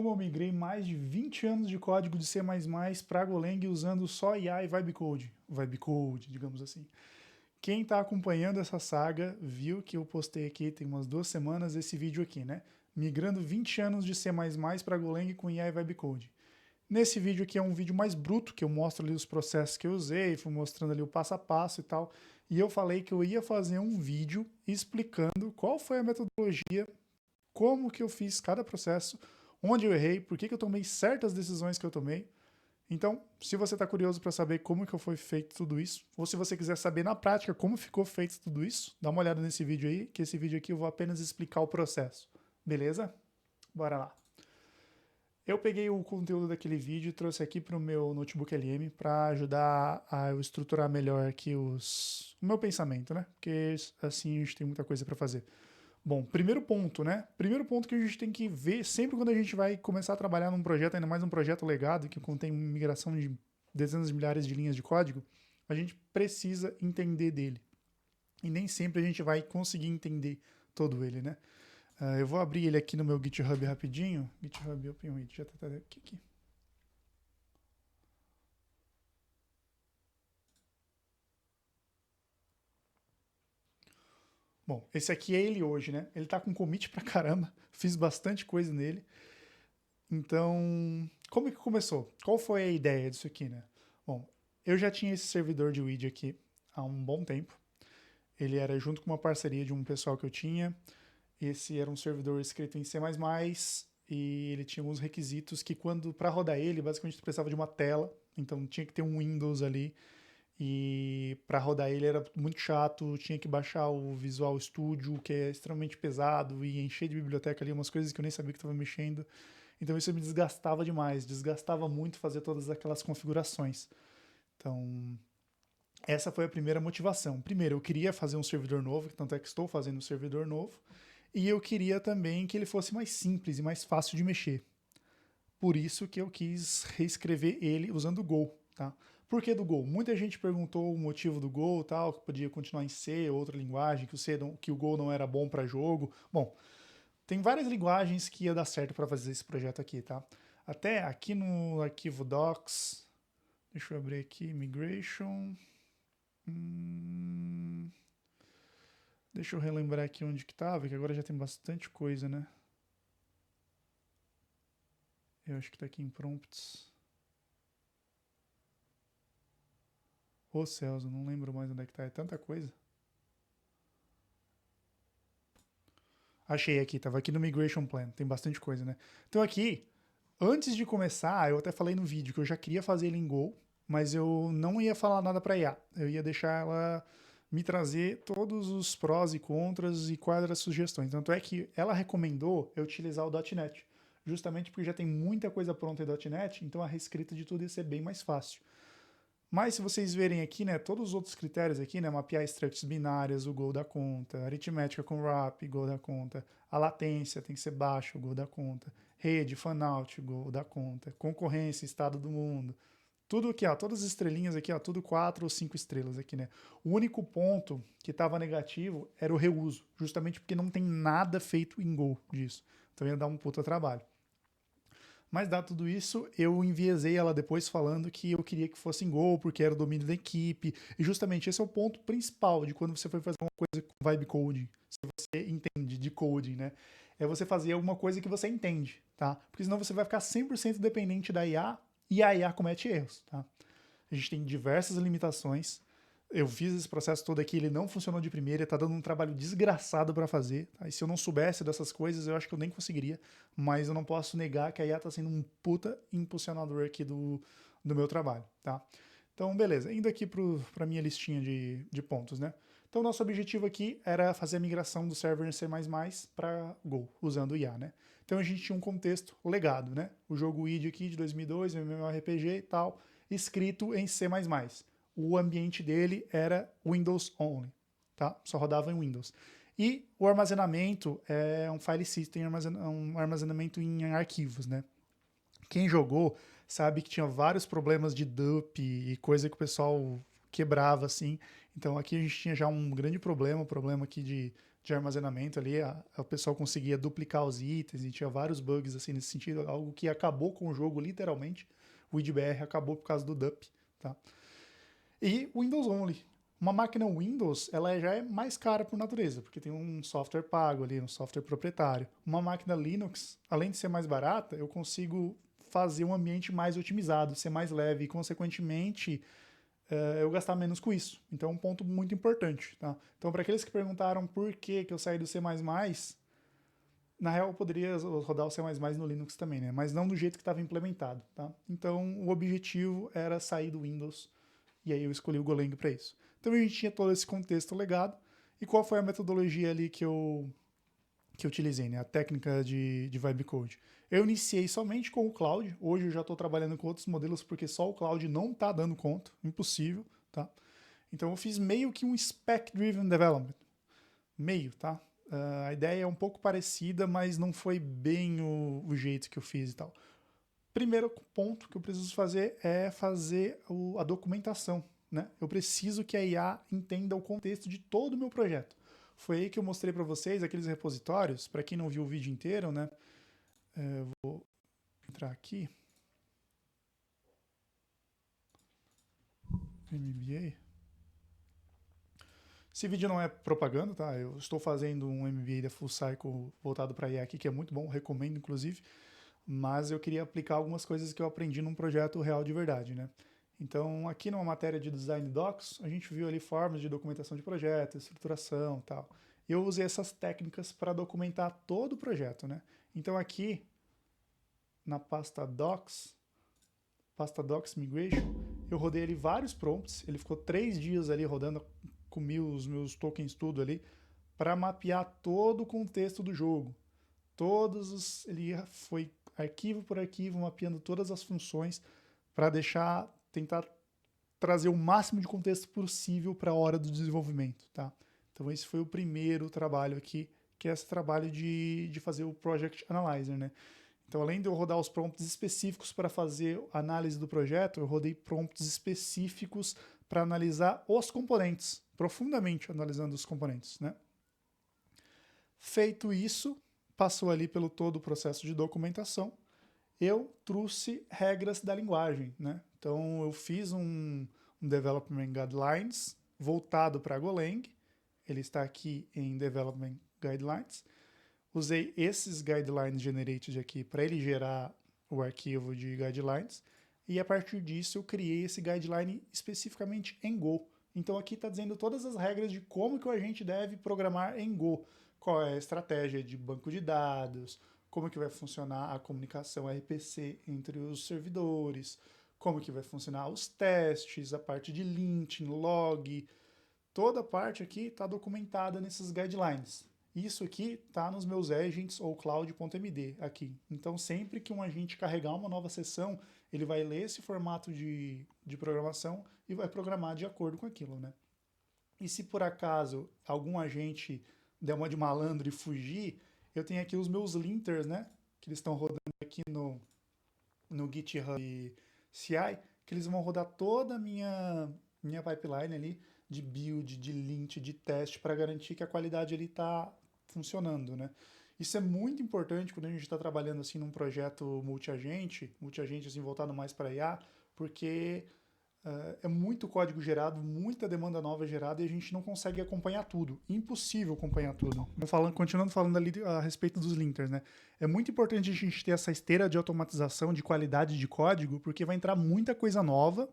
Como eu migrei mais de 20 anos de código de C++ para Golang usando só IA e Vibecode, digamos assim. Quem está acompanhando essa saga viu que eu postei aqui tem umas 2 semanas esse vídeo aqui, né? Migrando 20 anos de C++ para Golang com IA e Vibecode. Nesse vídeo aqui é um vídeo mais bruto, que eu mostro ali os processos que eu usei, fui mostrando ali o passo a passo e tal. E eu falei que eu ia fazer um vídeo explicando qual foi a metodologia, como que eu fiz cada processo, onde eu errei, por que que eu tomei certas decisões que eu tomei. Então, se você está curioso para saber como que foi feito tudo isso, ou se você quiser saber na prática como ficou feito tudo isso, dá uma olhada nesse vídeo aí, que esse vídeo aqui eu vou apenas explicar o processo. Beleza? Bora lá. Eu peguei o conteúdo daquele vídeo e trouxe aqui para o meu notebook LM para ajudar a eu estruturar melhor aqui o meu pensamento, né? Porque assim a gente tem muita coisa para fazer. Bom, primeiro ponto, né? Primeiro ponto que a gente tem que ver sempre quando a gente vai começar a trabalhar num projeto, ainda mais um projeto legado, que contém migração de dezenas de milhares de linhas de código, a gente precisa entender dele. E nem sempre a gente vai conseguir entender todo ele, né? Eu vou abrir ele aqui no meu GitHub rapidinho. GitHub OpenWidget, já tá aqui. Bom, esse aqui é ele hoje, né? Ele tá com commit pra caramba, fiz bastante coisa nele. Então, como que começou? Qual foi a ideia disso aqui, né? Bom, eu já tinha esse servidor de WID aqui há um bom tempo. Ele era junto com uma parceria de um pessoal que eu tinha. Esse era um servidor escrito em C++ e ele tinha alguns requisitos que quando para rodar ele, basicamente precisava de uma tela, então tinha que ter um Windows ali e para rodar ele era muito chato, tinha que baixar o Visual Studio, que é extremamente pesado e encher de biblioteca ali umas coisas que eu nem sabia que estava mexendo. Então isso me desgastava demais, desgastava muito fazer todas aquelas configurações. Então, essa foi a primeira motivação. Primeiro, eu queria fazer um servidor novo, tanto é que estou fazendo um servidor novo, e eu queria também que ele fosse mais simples e mais fácil de mexer. Por isso que eu quis reescrever ele usando o Go. Tá? Por que do Go? Muita gente perguntou o motivo do Go, tal, que podia continuar em C, outra linguagem, que o Go não era bom para jogo. Bom, tem várias linguagens que ia dar certo para fazer esse projeto aqui, tá? Até aqui no arquivo docs, deixa eu abrir aqui, migration. Hum, deixa eu relembrar aqui onde que tava, que agora já tem bastante coisa, né? Eu acho que tá aqui em prompts. Ô céus, eu não lembro mais onde é que tá, é tanta coisa. Achei aqui, tava aqui no Migration Plan, tem bastante coisa, né? Então aqui, antes de começar, eu até falei no vídeo que eu já queria fazer ele em Go, mas eu não ia falar nada para IA. Eu ia deixar ela me trazer todos os prós e contras e quais eram as sugestões. Tanto é que ela recomendou eu utilizar o .NET, justamente porque já tem muita coisa pronta em .NET, então a reescrita de tudo ia ser bem mais fácil. Mas se vocês verem aqui, né, todos os outros critérios aqui, né, mapear structs binárias, o Go dá conta, aritmética com wrap, Go dá conta, a latência tem que ser baixa, o Go dá conta, rede, fanout, Go dá conta, concorrência, estado do mundo, tudo aqui, ó, todas as estrelinhas aqui, ó, tudo 4 ou 5 estrelas aqui, né. O único ponto que estava negativo era o reuso, justamente porque não tem nada feito em Go disso, então ia dar um puta trabalho. Mas dado tudo isso, eu enviesei ela depois falando que eu queria que fosse em Go, porque era o domínio da equipe. E justamente esse é o ponto principal de quando você for fazer uma coisa com vibe coding, se você entende de coding, né? É você fazer alguma coisa que você entende, tá? Porque senão você vai ficar 100% dependente da IA e a IA comete erros, tá? A gente tem diversas limitações. Eu fiz esse processo todo aqui, ele não funcionou de primeira, tá dando um trabalho desgraçado para fazer. Tá? E se eu não soubesse dessas coisas, eu acho que eu nem conseguiria. Mas eu não posso negar que a IA tá sendo um puta impulsionador aqui do meu trabalho, tá? Então, beleza. Indo aqui para minha listinha de pontos, né? Então, nosso objetivo aqui era fazer a migração do server em C++ para Go, usando o IA, né? Então, a gente tinha um contexto legado, né? O jogo id aqui de 2002, MMORPG e tal, escrito em C++. O ambiente dele era Windows only, tá? Só rodava em Windows. E o armazenamento é um file system, um armazenamento em arquivos, né? Quem jogou sabe que tinha vários problemas de dup e coisa que o pessoal quebrava, assim. Então aqui a gente tinha já um grande problema, aqui de de armazenamento ali, o pessoal conseguia duplicar os itens e tinha vários bugs assim nesse sentido, algo que acabou com o jogo literalmente. O WinDBR acabou por causa do DUP, tá? E Windows Only. Uma máquina Windows, ela já é mais cara por natureza, porque tem um software pago ali, um software proprietário. Uma máquina Linux, além de ser mais barata, eu consigo fazer um ambiente mais otimizado, ser mais leve e, consequentemente, eu gastar menos com isso. Então é um ponto muito importante. Tá? Então, para aqueles que perguntaram por que eu saí do C++, na real eu poderia rodar o C++ no Linux também, né? Mas não do jeito que estava implementado. Tá? Então o objetivo era sair do Windows, e aí eu escolhi o Golang para isso. Então a gente tinha todo esse contexto legado. E qual foi a metodologia ali que eu utilizei, né? A técnica de Vibe Code. Eu iniciei somente com o Cloud. Hoje eu já estou trabalhando com outros modelos porque só o Cloud não está dando conta. Impossível, tá? Então eu fiz meio que um Spec-Driven Development. Meio, tá? A ideia é um pouco parecida, mas não foi bem o jeito que eu fiz e tal. Primeiro ponto que eu preciso fazer é fazer a documentação. Né? Eu preciso que a IA entenda o contexto de todo o meu projeto. Foi aí que eu mostrei para vocês aqueles repositórios. Para quem não viu o vídeo inteiro, né? Eu vou entrar aqui. MBA. Esse vídeo não é propaganda, tá? Eu estou fazendo um MBA da Full Cycle voltado para IA aqui, que é muito bom, recomendo inclusive. Mas eu queria aplicar algumas coisas que eu aprendi num projeto real de verdade, né? Então, aqui numa matéria de Design Docs, a gente viu ali formas de documentação de projeto, estruturação e tal. E eu usei essas técnicas para documentar todo o projeto, né? Então aqui, na pasta Docs Migration, eu rodei ali vários prompts, ele ficou 3 dias ali rodando, comi os meus tokens tudo ali, para mapear todo o contexto do jogo. Ele foi arquivo por arquivo, mapeando todas as funções, para tentar trazer o máximo de contexto possível para a hora do desenvolvimento, tá? Então esse foi o primeiro trabalho aqui, que é esse trabalho de fazer o Project Analyzer, né? Então, além de eu rodar os prompts específicos para fazer a análise do projeto, eu rodei prompts específicos para analisar os componentes, profundamente analisando os componentes, né? Feito isso, passou ali pelo todo o processo de documentação, eu trouxe regras da linguagem, né? Então eu fiz um Development Guidelines voltado para Golang, ele está aqui em Development Guidelines. Usei esses Guidelines Generated aqui para ele gerar o arquivo de Guidelines, e a partir disso eu criei esse Guideline especificamente em Go. Então aqui está dizendo todas as regras de como que a gente deve programar em Go, qual é a estratégia de banco de dados, como que vai funcionar a comunicação RPC entre os servidores, como que vai funcionar os testes, a parte de linting, log, toda a parte aqui está documentada nesses guidelines. Isso aqui está nos meus agents ou cloud.md aqui. Então sempre que um agente carregar uma nova sessão, ele vai ler esse formato de programação e vai programar de acordo com aquilo, né? E se por acaso algum agente der uma de malandro e fugir, eu tenho aqui os meus linters, né? Que eles estão rodando aqui no GitHub CI, que eles vão rodar toda a minha pipeline ali de build, de lint, de teste, para garantir que a qualidade ali está funcionando, né? Isso é muito importante quando a gente está trabalhando assim num projeto multi-agente assim, voltado mais para IA, porque é muito código gerado, muita demanda nova gerada e a gente não consegue acompanhar tudo. Impossível acompanhar tudo. Continuando falando ali a respeito dos linters, né? É muito importante a gente ter essa esteira de automatização, de qualidade de código, porque vai entrar muita coisa nova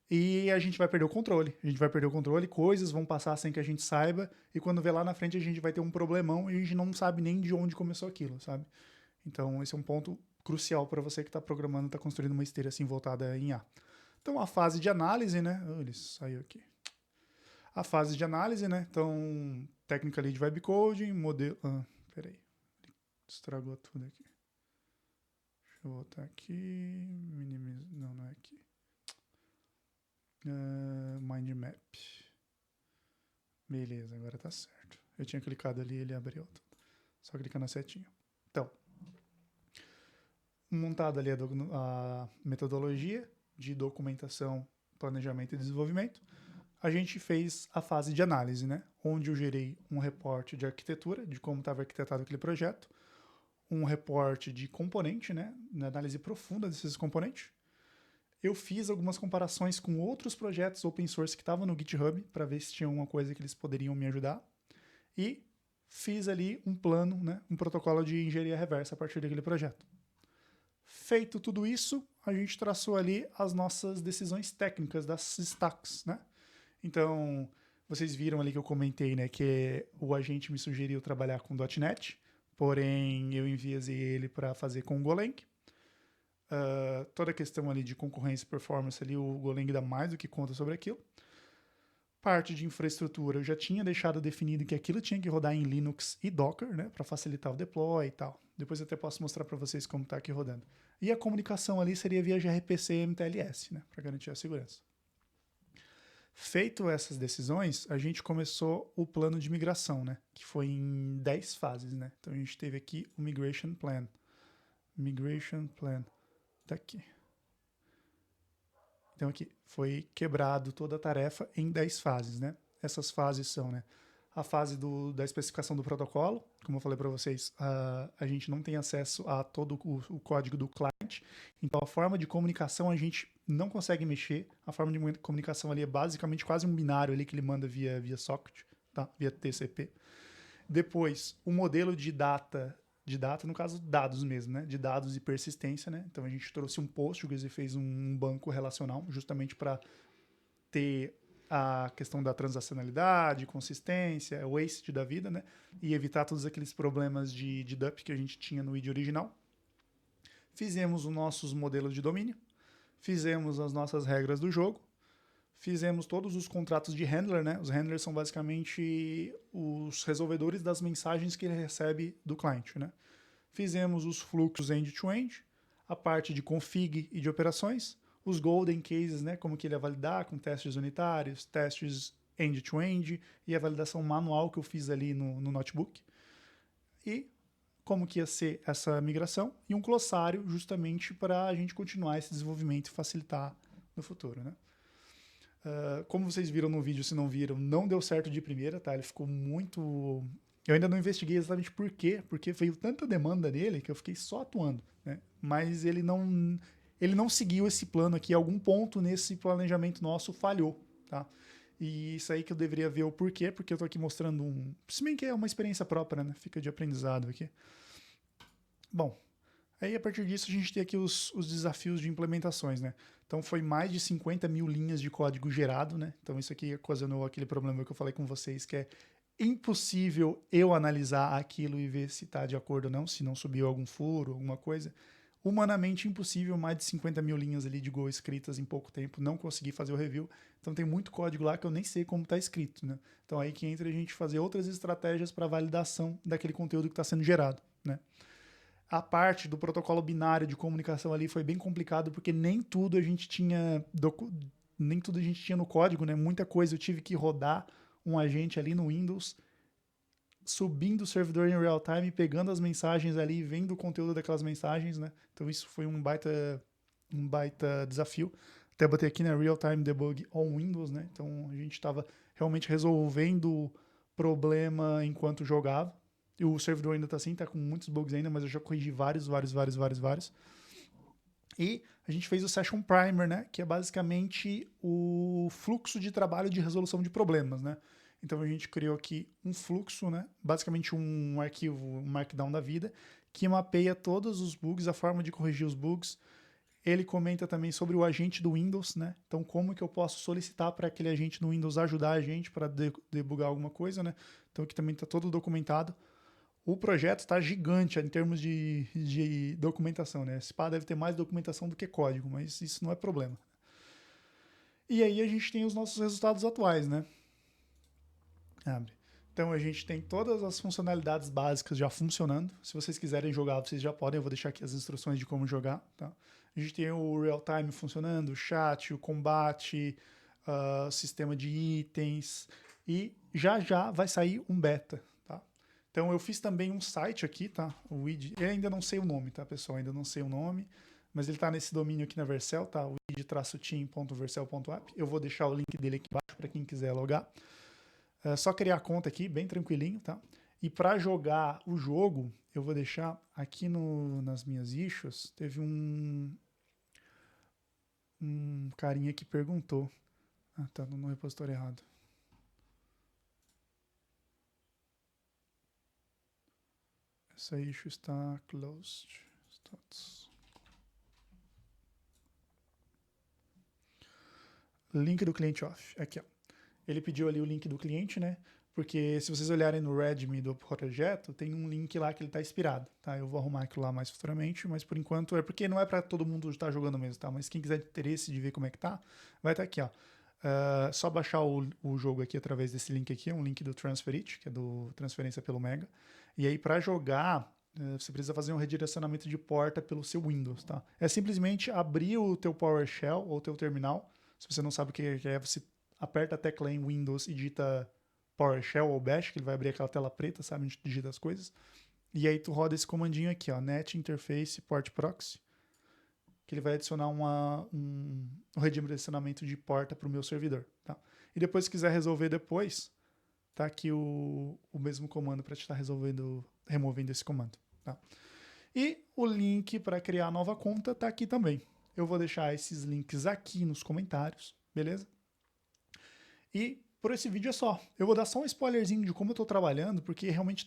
e a gente vai perder o controle. A gente vai perder o controle, coisas vão passar sem que a gente saiba, e quando vê lá na frente a gente vai ter um problemão e a gente não sabe nem de onde começou aquilo, sabe? Então esse é um ponto crucial para você que está programando, está construindo uma esteira assim voltada em IA. Então, a fase de análise, né? Ele saiu aqui. A fase de análise, né? Então, técnica ali de vibe coding, modelo. Peraí. Estragou tudo aqui. Deixa eu voltar aqui. Não, não é aqui. Mind map. Beleza, agora tá certo. Eu tinha clicado ali e ele abriu. Só clicar na setinha. Então, montada ali a metodologia de documentação, planejamento e desenvolvimento. a gente fez a fase de análise, né? Onde eu gerei um reporte de arquitetura, de como estava arquitetado aquele projeto, um reporte de componente, né? Na análise profunda desses componentes. Eu fiz algumas comparações com outros projetos open source que estavam no GitHub, para ver se tinha alguma coisa que eles poderiam me ajudar. E fiz ali um plano, né? Um protocolo de engenharia reversa a partir daquele projeto. Feito tudo isso, a gente traçou ali as nossas decisões técnicas das stacks, né? Então, vocês viram ali que eu comentei, né, que o agente me sugeriu trabalhar com .NET, porém eu enviesei ele para fazer com o Golang. Toda a questão ali de concorrência e performance ali, o Golang dá mais do que conta sobre aquilo. Parte de infraestrutura, eu já tinha deixado definido que aquilo tinha que rodar em Linux e Docker, né, para facilitar o deploy e tal. Depois eu até posso mostrar para vocês como está aqui rodando. E a comunicação ali seria via gRPC e MTLS, né, para garantir a segurança. Feito essas decisões, a gente começou o plano de migração, né? Que foi em 10 fases, né? Então a gente teve aqui o Migration Plan. Migration Plan. Tá aqui. Então aqui, foi quebrado toda a tarefa em 10 fases, né? Essas fases são, né? A fase da especificação do protocolo, como eu falei para vocês, a gente não tem acesso a todo o código do cliente, então a forma de comunicação a gente não consegue mexer, a forma de comunicação ali é basicamente quase um binário ali que ele manda via socket, tá? Via TCP. Depois, o modelo de data, no caso dados mesmo, né? De dados e persistência, né? Então a gente trouxe um Postgres e fez um banco relacional justamente para ter a questão da transacionalidade, consistência, o waste da vida, né? E evitar todos aqueles problemas de dump que a gente tinha no ID original. Fizemos os nossos modelos de domínio, fizemos as nossas regras do jogo, fizemos todos os contratos de handler, né? Os handlers são basicamente os resolvedores das mensagens que ele recebe do cliente, né? Fizemos os fluxos end-to-end, a parte de config e de operações, os golden cases, né, como que ele ia validar com testes unitários, testes end-to-end e a validação manual que eu fiz ali no notebook. E como que ia ser essa migração e um glossário justamente para a gente continuar esse desenvolvimento e facilitar no futuro, né? Como vocês viram no vídeo, se não viram, não deu certo de primeira, tá? Ele ficou muito... Eu ainda não investiguei exatamente por quê, porque veio tanta demanda nele que eu fiquei só atuando, né? Mas ele não seguiu esse plano aqui, algum ponto nesse planejamento nosso falhou, tá? E isso aí que eu deveria ver o porquê, porque eu tô aqui mostrando se bem que é uma experiência própria, né? Fica de aprendizado aqui. Bom, aí a partir disso a gente tem aqui os desafios de implementações, né? Então foi mais de 50 mil linhas de código gerado, né? Então isso aqui ocasionou aquele problema que eu falei com vocês, que é impossível eu analisar aquilo e ver se está de acordo ou não, se não subiu algum furo, alguma coisa. Humanamente impossível, mais de 50 mil linhas ali de Go escritas em pouco tempo, não consegui fazer o review. Então tem muito código lá que eu nem sei como está escrito, né? Então aí que entra a gente fazer outras estratégias para validação daquele conteúdo que está sendo gerado, né? A parte do protocolo binário de comunicação ali foi bem complicado, porque nem tudo a gente tinha no código, né? Muita coisa eu tive que rodar um agente ali no Windows, subindo o servidor em real time, pegando as mensagens ali, vendo o conteúdo daquelas mensagens, né? Então isso foi um baita desafio. Até botei aqui na Real Time Debug on Windows, né? Então a gente estava realmente resolvendo problema enquanto jogava. E o servidor ainda está assim, está com muitos bugs ainda, mas eu já corrigi vários. E a gente fez o Session Primer, né? Que é basicamente o fluxo de trabalho de resolução de problemas, né? Então a gente criou aqui um fluxo, né? Basicamente um arquivo, um markdown da vida, que mapeia todos os bugs, a forma de corrigir os bugs. Ele comenta também sobre o agente do Windows, né? Então como que eu posso solicitar para aquele agente no Windows ajudar a gente para debugar alguma coisa, né? Então aqui também está todo documentado. O projeto está gigante em termos de documentação, né? Esse SPA deve ter mais documentação do que código, mas isso não é problema. E aí a gente tem os nossos resultados atuais, né? Abre. Então a gente tem todas as funcionalidades básicas já funcionando. Se vocês quiserem jogar, vocês já podem. Eu vou deixar aqui as instruções de como jogar. Tá? A gente tem o real time funcionando, o chat, o combate, sistema de itens. E já vai sair um beta. Tá? Então eu fiz também um site aqui, tá? O id. Eu ainda não sei o nome, tá, pessoal? Ainda não sei o nome. Mas ele está nesse domínio aqui na Vercel, tá? O id-team.vercel.app. Eu vou deixar o link dele aqui embaixo para quem quiser logar. É só criar a conta aqui, bem tranquilinho, tá? E para jogar o jogo, eu vou deixar aqui nas minhas issues, teve um carinha que perguntou. Ah, tá no repositório errado. Essa issue está closed. Status. Link do cliente off. Aqui, ó. Ele pediu ali o link do cliente, né? Porque se vocês olharem no README do projeto, tem um link lá que ele está expirado, tá? Eu vou arrumar aquilo lá mais futuramente, mas por enquanto é porque não é para todo mundo estar jogando mesmo, tá? Mas quem quiser interesse de ver como é que tá, vai estar aqui, ó. Só baixar o jogo aqui através desse link aqui, é um link do Transfer It, que é do transferência pelo Mega. E aí para jogar, você precisa fazer um redirecionamento de porta pelo seu Windows, tá? É simplesmente abrir o teu PowerShell ou o teu terminal. Se você não sabe o que é, você aperta a tecla em Windows e digita PowerShell ou Bash, que ele vai abrir aquela tela preta, sabe, onde digita as coisas. E aí tu roda esse comandinho aqui, ó, net interface port proxy, que ele vai adicionar um redirecionamento de porta para o meu servidor, tá? E depois, se quiser resolver depois, tá aqui o mesmo comando para te estar removendo esse comando, tá? E o link para criar a nova conta tá aqui também. Eu vou deixar esses links aqui nos comentários, beleza? E por esse vídeo é só. Eu vou dar só um spoilerzinho de como eu estou trabalhando, porque realmente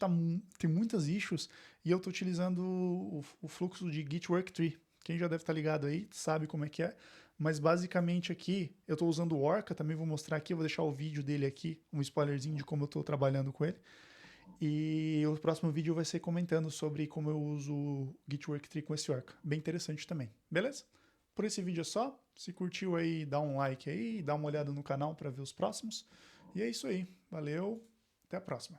tem muitas issues e eu estou utilizando o fluxo de Git Worktree. Quem já deve estar ligado aí sabe como é que é. Mas basicamente aqui eu estou usando o Orca, também vou mostrar aqui, eu vou deixar o vídeo dele aqui, um spoilerzinho de como eu estou trabalhando com ele. E o próximo vídeo vai ser comentando sobre como eu uso o Git Worktree com esse Orca. Bem interessante também, beleza? Por esse vídeo é só. Se curtiu aí, dá um like aí, dá uma olhada no canal para ver os próximos. E é isso aí. Valeu, até a próxima.